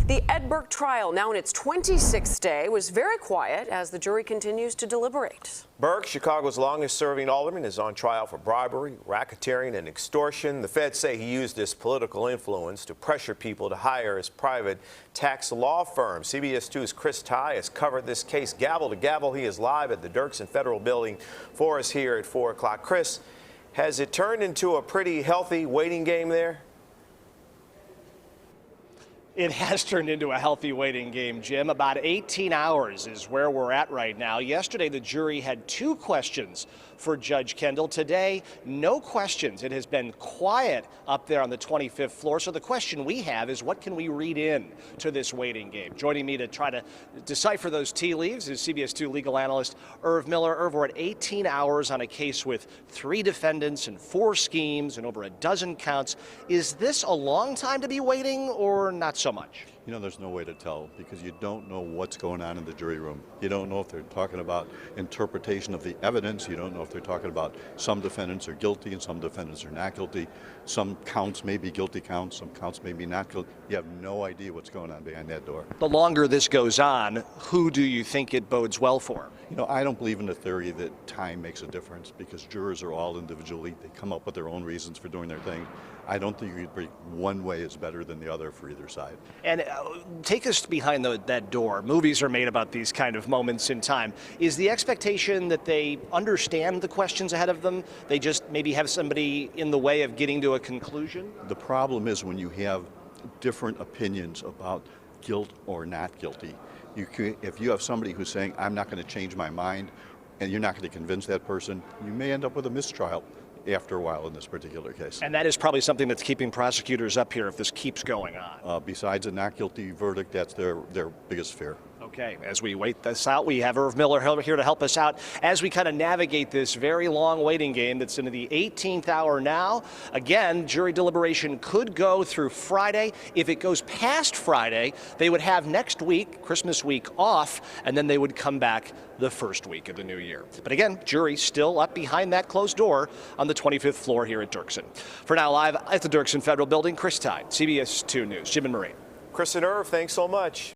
The Ed Burke trial, now in its 26th day, was very quiet as the jury continues to deliberate. Burke, Chicago's longest-serving alderman, is on trial for bribery, racketeering, and extortion. The feds say he used his political influence to pressure people to hire his private tax law firm. CBS 2's Chris Tye has covered this case gavel to gavel. He is live at the Dirksen Federal Building for us here at 4 o'clock. Chris, has it turned into a pretty healthy waiting game there? It has turned into a healthy waiting game, Jim. About 18 hours is where we're at right now. Yesterday, the jury had 2 questions for Judge Kendall. Today, no questions. It has been quiet up there on the 25th floor. So the question we have is, what can we read in to this waiting game? Joining me to try to decipher those tea leaves is CBS 2 legal analyst Irv Miller. Irv, we're at 18 hours on a case with 3 defendants and 4 schemes and over a dozen counts. Is this a long time to be waiting or not so much? You know, there's no way to tell because you don't know what's going on in the jury room. You don't know if they're talking about interpretation of the evidence. You don't know if they're talking about some defendants are guilty and some defendants are not guilty. Some counts may be guilty counts, some counts may be not guilty. You have no idea what's going on behind that door. The longer this goes on, who do you think it bodes well for? You know, I don't believe in the theory that time makes a difference because jurors are all individually. They come up with their own reasons for doing their thing. I don't think you could one way is better than the other for either side. And take us behind that door. Movies are made about these kind of moments in time. Is the expectation that they understand the questions ahead of them? They just maybe have somebody in the way of getting to a conclusion? The problem is when you have different opinions about guilt or not guilty. If you have somebody who's saying, I'm not going to change my mind, and you're not going to convince that person, you may end up with a mistrial after a while in this particular case. And that is probably something that's keeping prosecutors up here if this keeps going on. Besides a not guilty verdict, that's their biggest fear. Okay, as we wait this out, we have Irv Miller here to help us out as we kind of navigate this very long waiting game that's into the 18th hour now. Again, jury deliberation could go through Friday. If it goes past Friday, they would have next week, Christmas week, off, and then they would come back the first week of the new year. But again, jury still up behind that closed door on the 25th floor here at Dirksen. For now, live at the Dirksen Federal Building, Chris Tye, CBS 2 News. Jim and Marie. Chris and Irv, thanks so much.